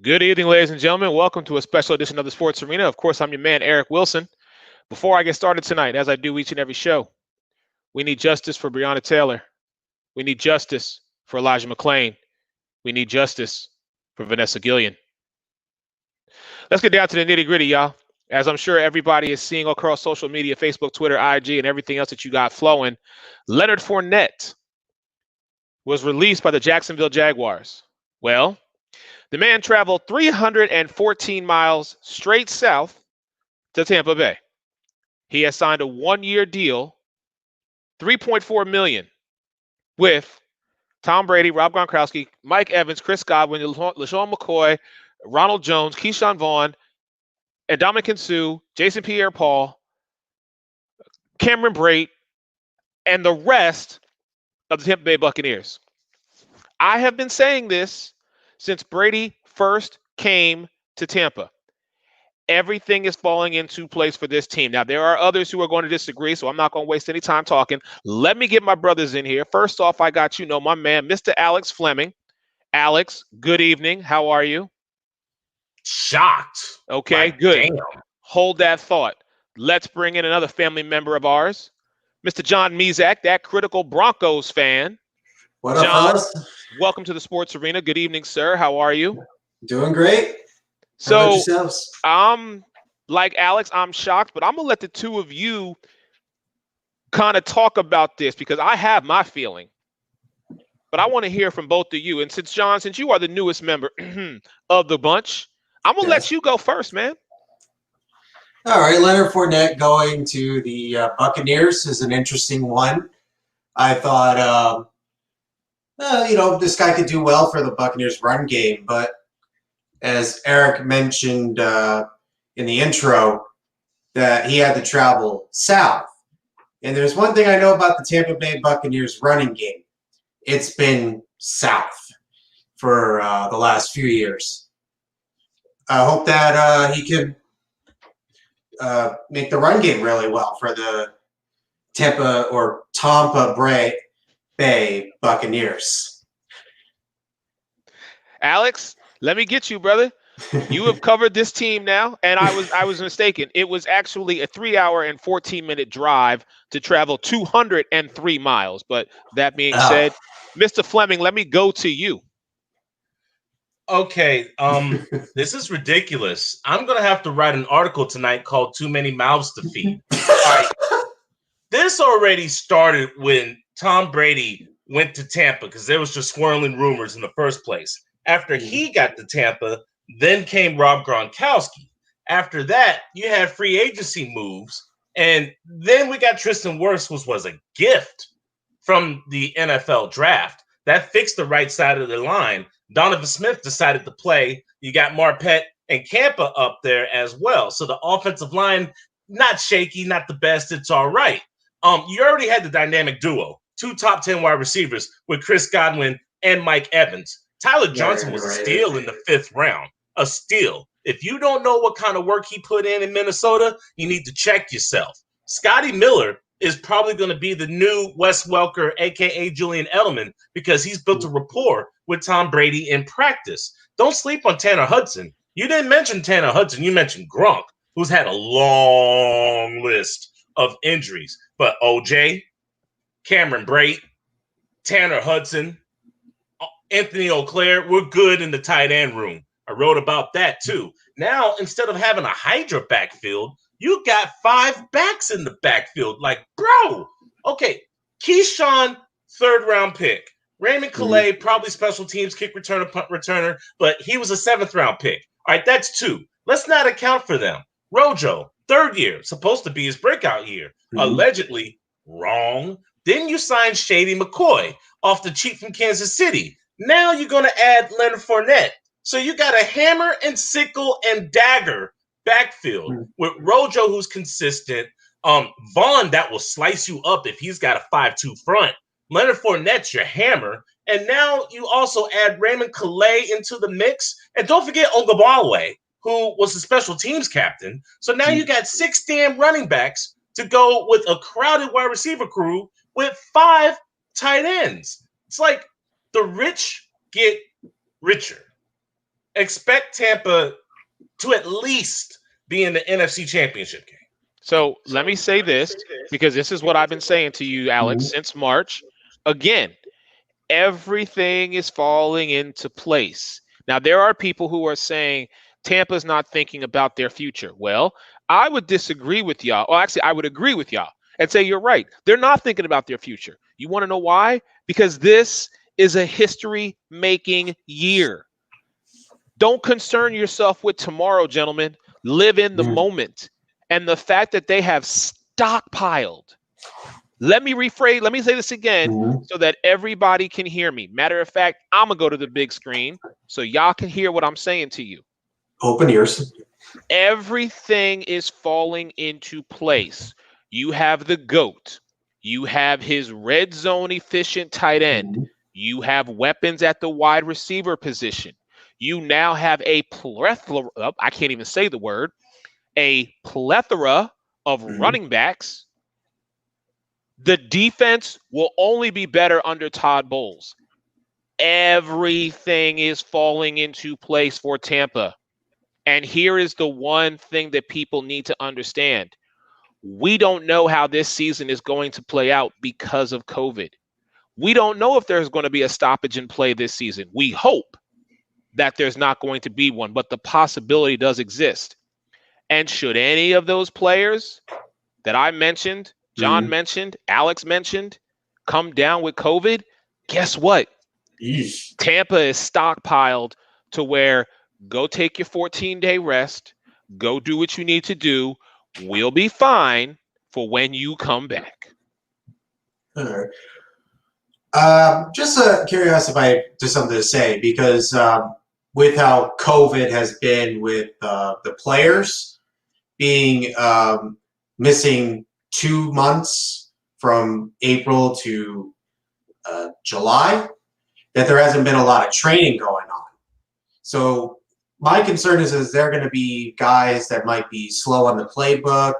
Good evening, ladies and gentlemen. Welcome to a special edition of the Sports Arena. Of course, I'm your man, Eric Wilson. Before I get started tonight, as I do each and every show, we need justice for Breonna Taylor. We need justice for Elijah McClain. We need justice for Vanessa Gillian. Let's get down to the nitty gritty, y'all. As I'm sure everybody is seeing across social media, Facebook, Twitter, IG, and everything else that you got flowing, Leonard Fournette was released by the Jacksonville Jaguars. Well, the man traveled 314 miles straight south to Tampa Bay. He has signed a one-year deal, $3.4 million, with Tom Brady, Rob Gronkowski, Mike Evans, Chris Godwin, LaShawn McCoy, Ronald Jones, Keyshawn Vaughn, and Ndamukong Suh, Jason Pierre-Paul, Cameron Brate, and the rest of the Tampa Bay Buccaneers. I have been saying this since Brady first came to Tampa. Everything is falling into place for this team. Now, there are others who are going to disagree, so I'm not going to waste any time talking. Let me get my brothers in here. First off, I got my man, Mr. Alex Fleming. Alex, good evening. How are you? Shocked. Okay, good. Damn. Hold that thought. Let's bring in another family member of ours, Mr. John Mezak, that critical Broncos fan. What up, John, fellas? welcome to the Sports Arena. Good evening, sir. How are you? Doing great. So, how about yourselves? I'm like Alex, I'm shocked, but I'm going to let the two of you kind of talk about this because I have my feeling. But I want to hear from both of you. And since you are the newest member of the bunch, I'm going to let you go first, man. All right, Leonard Fournette going to the Buccaneers is an interesting one. I thought, this guy could do well for the Buccaneers run game, but as Eric mentioned in the intro, that he had to travel south. And there's one thing I know about the Tampa Bay Buccaneers running game. It's been south for the last few years. I hope that he can make the run game really well for the Tampa Bay Buccaneers. Alex, let me get you, brother. You have covered this team now, and I was mistaken. It was actually a 3-hour and 14-minute drive to travel 203 miles. But that being said, Mr. Fleming, let me go to you. Okay, this is ridiculous. I'm going to have to write an article tonight called Too Many Mouths to Feed. All right. This already started when Tom Brady went to Tampa because there was just swirling rumors in the first place. After he got to Tampa, then came Rob Gronkowski. After that, you had free agency moves, and then we got Tristan Wirfs, which was a gift from the NFL draft. That fixed the right side of the line. Donovan Smith decided to play. You got Marpet and Campa up there as well. So the offensive line, not shaky, not the best. It's all right. You already had the dynamic duo, 2 top 10 wide receivers with Chris Godwin and Mike Evans. Tyler Johnson was a steal in the 5th round, a steal. If you don't know what kind of work he put in Minnesota, you need to check yourself. Scotty Miller is probably going to be the new Wes Welker, a.k.a. Julian Edelman, because he's built a rapport with Tom Brady in practice. Don't sleep on Tanner Hudson. You didn't mention Tanner Hudson. You mentioned Gronk, who's had a long list of injuries. But OJ, Cameron Brate, Tanner Hudson, Anthony O'Clair, we're good in the tight end room. I wrote about that too. Now, instead of having a Hydra backfield, you got 5 backs in the backfield. Like, bro, okay, Keyshawn, 3rd round pick. Raymond Calais, probably special teams, kick returner, punt returner, but he was a 7th round pick. All right, that's 2. Let's not account for them. Rojo, 3rd year, supposed to be his breakout year. Allegedly wrong. Then you signed Shady McCoy off the cheap from Kansas City. Now you're going to add Leonard Fournette. So you got a hammer and sickle and dagger backfield with Rojo, who's consistent. Vaughn, that will slice you up if he's got a 5-2 front. Leonard Fournette's your hammer. And now you also add Raymond Calais into the mix. And don't forget Ogunbowale, who was the special teams captain. So now you got 6 damn running backs to go with a crowded wide receiver crew with 5 tight ends. It's like the rich get richer. expect Tampa to at least be in the NFC Championship game. So let me say this, because this is what I've been saying to you, Alex, since March. Again, everything is falling into place. Now, there are people who are saying Tampa's not thinking about their future. Well, I would disagree with y'all. Well, actually, I would agree with y'all and say you're right. They're not thinking about their future. You want to know why? Because this is a history-making year. Don't concern yourself with tomorrow, gentlemen. Live in the moment. And the fact that they have stockpiled. Let me say this again so that everybody can hear me. Matter of fact, I'm going to go to the big screen so y'all can hear what I'm saying to you. Open ears. Everything is falling into place. You have the GOAT. You have his red zone efficient tight end. You have weapons at the wide receiver position. You now have a plethora, I can't even say the word, a plethora of running backs. The defense will only be better under Todd Bowles. Everything is falling into place for Tampa. And here is the one thing that people need to understand. We don't know how this season is going to play out because of COVID. We don't know if there's going to be a stoppage in play this season. We hope that there's not going to be one, but the possibility does exist. And should any of those players that I mentioned, John mentioned, Alex mentioned, come down with COVID, guess what? Tampa is stockpiled to where go take your 14-day rest, go do what you need to do. We'll be fine for when you come back. All right. Just curious if I just something to say, because with how COVID has been with the players being missing 2 months from April to July, that there hasn't been a lot of training going on. So my concern is there going to be guys that might be slow on the playbook,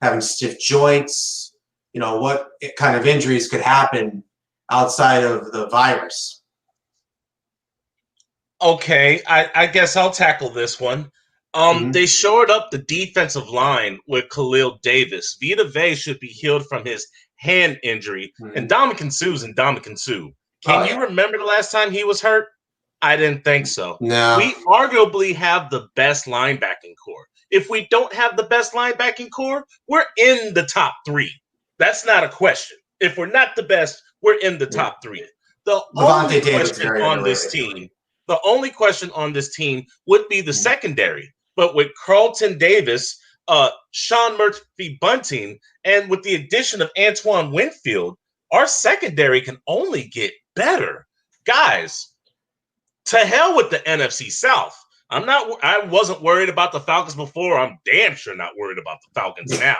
having stiff joints? You know, what kind of injuries could happen outside of the virus? Okay, I guess I'll tackle this one. They shored up the defensive line with Khalil Davis. Vita Vea should be healed from his hand injury, and Ndamukong Suh's Ndamukong Suh. Can you remember the last time he was hurt? I didn't think so. No. We arguably have the best linebacking core. If we don't have the best linebacking core, we're in the top 3. That's not a question. If we're not the best, we're in the top 3. The only question on this team would be the secondary. But with Carlton Davis, Sean Murphy-Bunting, and with the addition of Antoine Winfield, our secondary can only get better. Guys, to hell with the NFC South. I wasn't worried about the Falcons before. I'm damn sure not worried about the Falcons now.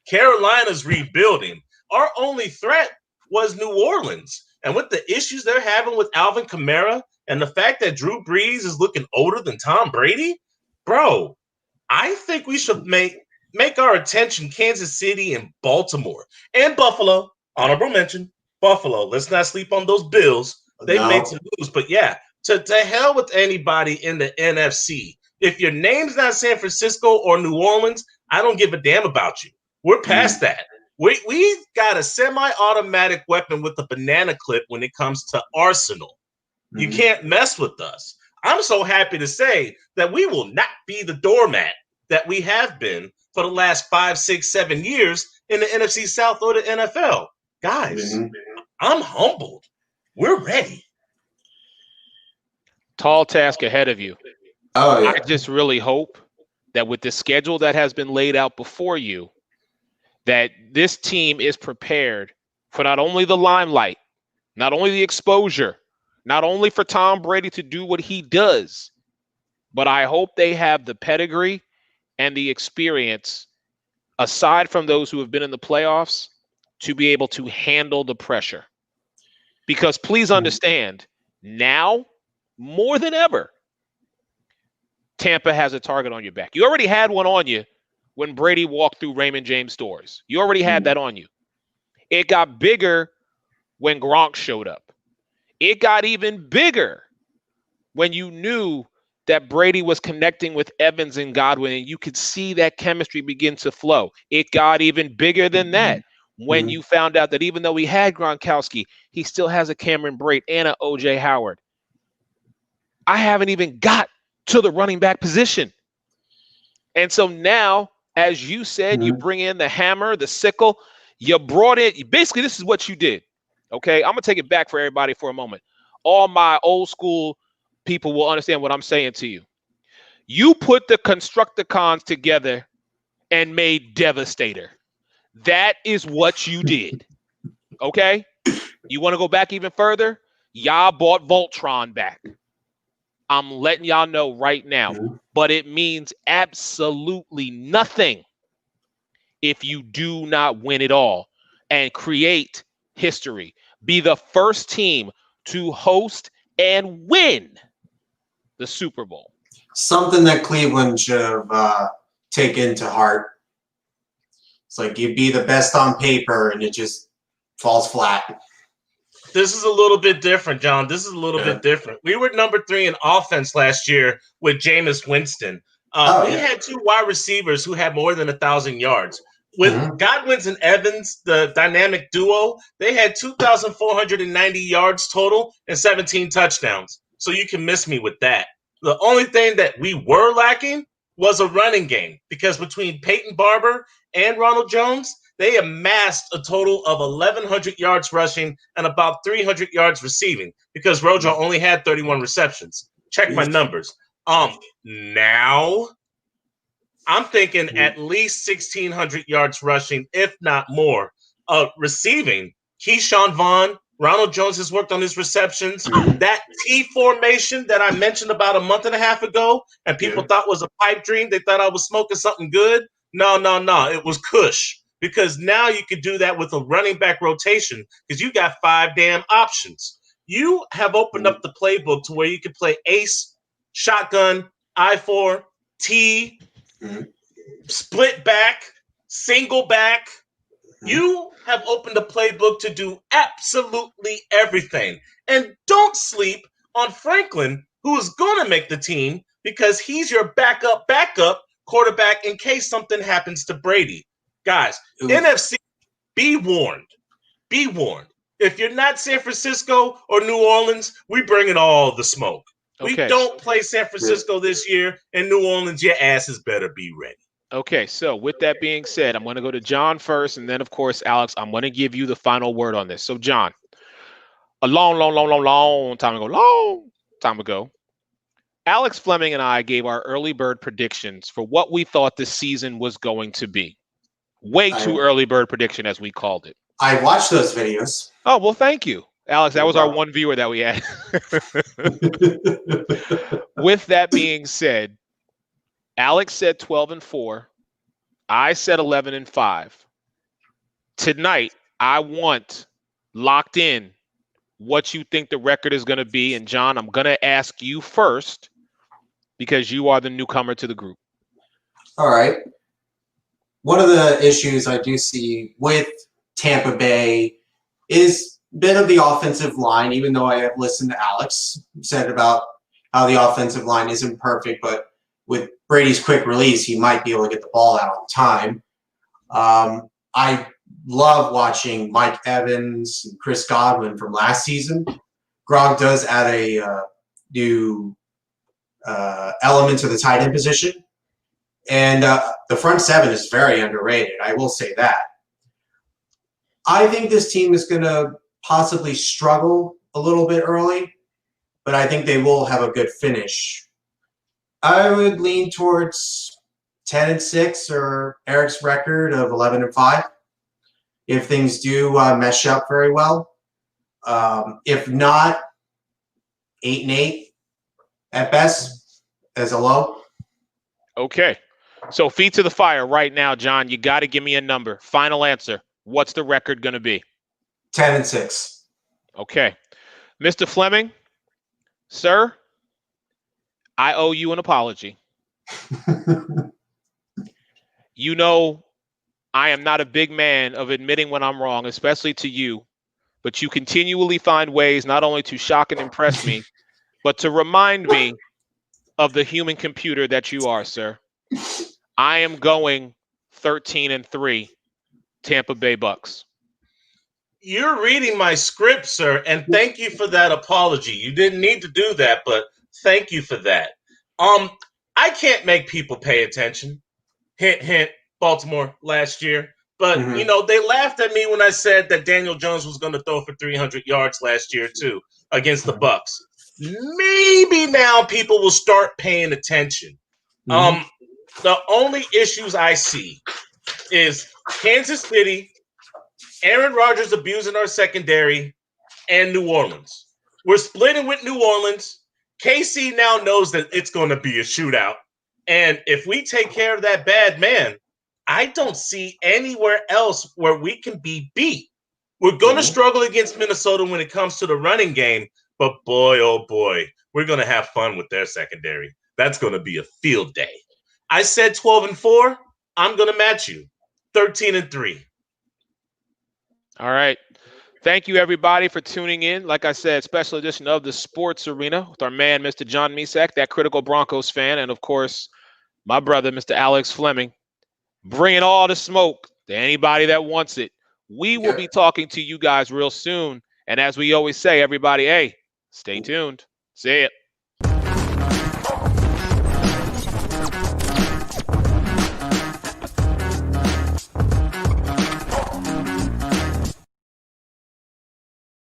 Carolina's rebuilding. Our only threat was New Orleans. And with the issues they're having with Alvin Kamara and the fact that Drew Brees is looking older than Tom Brady, bro, I think we should make our attention Kansas City and Baltimore and Buffalo. Honorable mention, Buffalo. Let's not sleep on those Bills. They made some moves, but yeah, to hell with anybody in the NFC. If your name's not San Francisco or New Orleans, I don't give a damn about you. We're past that. We've got a semi-automatic weapon with a banana clip when it comes to Arsenal. You can't mess with us. I'm so happy to say that we will not be the doormat that we have been for the last 5, 6, 7 years in the NFC South or the NFL. Guys, I'm humbled. We're ready. Tall task ahead of you. Oh, yeah. I just really hope that with the schedule that has been laid out before you, that this team is prepared for not only the limelight, not only the exposure, not only for Tom Brady to do what he does, but I hope they have the pedigree and the experience, aside from those who have been in the playoffs, to be able to handle the pressure. Because please understand, now, more than ever, Tampa has a target on your back. You already had one on you when Brady walked through Raymond James stores. You already had that on you. It got bigger when Gronk showed up. It got even bigger when you knew that Brady was connecting with Evans and Godwin, and you could see that chemistry begin to flow. It got even bigger than that when you found out that even though he had Gronkowski, he still has a Cameron Brate and a O.J. Howard. I haven't even got to the running back position. And so now, as you said, you bring in the hammer, the sickle. You brought in, basically, this is what you did. Okay, I'm going to take it back for everybody for a moment. All my old school people will understand what I'm saying to you. You put the Constructicons together and made Devastator. That is what you did. Okay? You want to go back even further? Y'all bought Voltron back. I'm letting y'all know right now. But it means absolutely nothing if you do not win it all and create history. Be the first team to host and win the Super Bowl. Something that Cleveland should have taken to heart. It's like you'd be the best on paper and it just falls flat. This is a little bit different, John. This is a little bit different. We were number 3 in offense last year with Jameis Winston. We had 2 wide receivers who had more than 1,000 yards. With Godwin's and Evans, the dynamic duo, they had 2,490 yards total and 17 touchdowns. So you can miss me with that. The only thing that we were lacking was a running game because between Peyton Barber and Ronald Jones, they amassed a total of 1,100 yards rushing and about 300 yards receiving because Rojo only had 31 receptions. Check my numbers. Now I'm thinking at least 1,600 yards rushing, if not more. Receiving, Keyshawn Vaughn, Ronald Jones has worked on his receptions. That T formation that I mentioned about a month and a half ago, and people thought was a pipe dream. They thought I was smoking something good. No. It was Kush. Because now you could do that with a running back rotation because you got 5 damn options. You have opened up the playbook to where you can play ace, shotgun, I4, T, split back, single back. You have opened the playbook to do absolutely everything. And don't sleep on Franklin, who is going to make the team because he's your backup quarterback in case something happens to Brady. Guys, NFC, be warned. Be warned. If you're not San Francisco or New Orleans, we bringing all the smoke. We don't play San Francisco this year, and New Orleans, your asses better be ready. Okay, so with that being said, I'm going to go to John first, and then, of course, Alex, I'm going to give you the final word on this. So, John, a long time ago, Alex Fleming and I gave our early bird predictions for what we thought the season was going to be. Way too early bird prediction, as we called it. I watched those videos. Oh, well, thank you, Alex. That was our one viewer that we had. With that being said, Alex said 12-4. I said 11-5. Tonight, I want locked in what you think the record is going to be. And John, I'm going to ask you first because you are the newcomer to the group. All right. One of the issues I do see with Tampa Bay is a bit of the offensive line, even though I have listened to Alex said about how the offensive line isn't perfect, but with Brady's quick release, he might be able to get the ball out on time. I love watching Mike Evans and Chris Godwin from last season. Gronk does add a new element to the tight end position. And the front 7 is very underrated. I will say that. I think this team is going to possibly struggle a little bit early, but I think they will have a good finish. I would lean towards 10-6 or Eric's record of 11-5 if things do mesh up very well. If not, 8-8 at best as a low. Okay. So feet to the fire right now, John. You got to give me a number. Final answer. What's the record going to be? 10-6. Okay. Mr. Fleming, sir, I owe you an apology. You know, I am not a big man of admitting when I'm wrong, especially to you, but you continually find ways not only to shock and impress me, but to remind me of the human computer that you are, sir. I am going 13-3 Tampa Bay Bucks. You're reading my script, sir, and thank you for that apology. You didn't need to do that, but thank you for that. I can't make people pay attention. Hint, hint, Baltimore last year. But, you know, they laughed at me when I said that Daniel Jones was going to throw for 300 yards last year, too, against the Bucks. Maybe now people will start paying attention. The only issues I see is Kansas City, Aaron Rodgers abusing our secondary, and New Orleans. We're splitting with New Orleans. KC now knows that it's going to be a shootout. And if we take care of that bad man, I don't see anywhere else where we can be beat. We're going to struggle against Minnesota when it comes to the running game, but boy, oh boy, we're going to have fun with their secondary. That's going to be a field day. I said 12-4. I'm going to match you. 13-3. All right. Thank you, everybody, for tuning in. Like I said, special edition of the Sports Arena with our man, Mr. John Misak, that critical Broncos fan, and, of course, my brother, Mr. Alex Fleming, bringing all the smoke to anybody that wants it. We will be talking to you guys real soon. And as we always say, everybody, hey, stay tuned. See ya.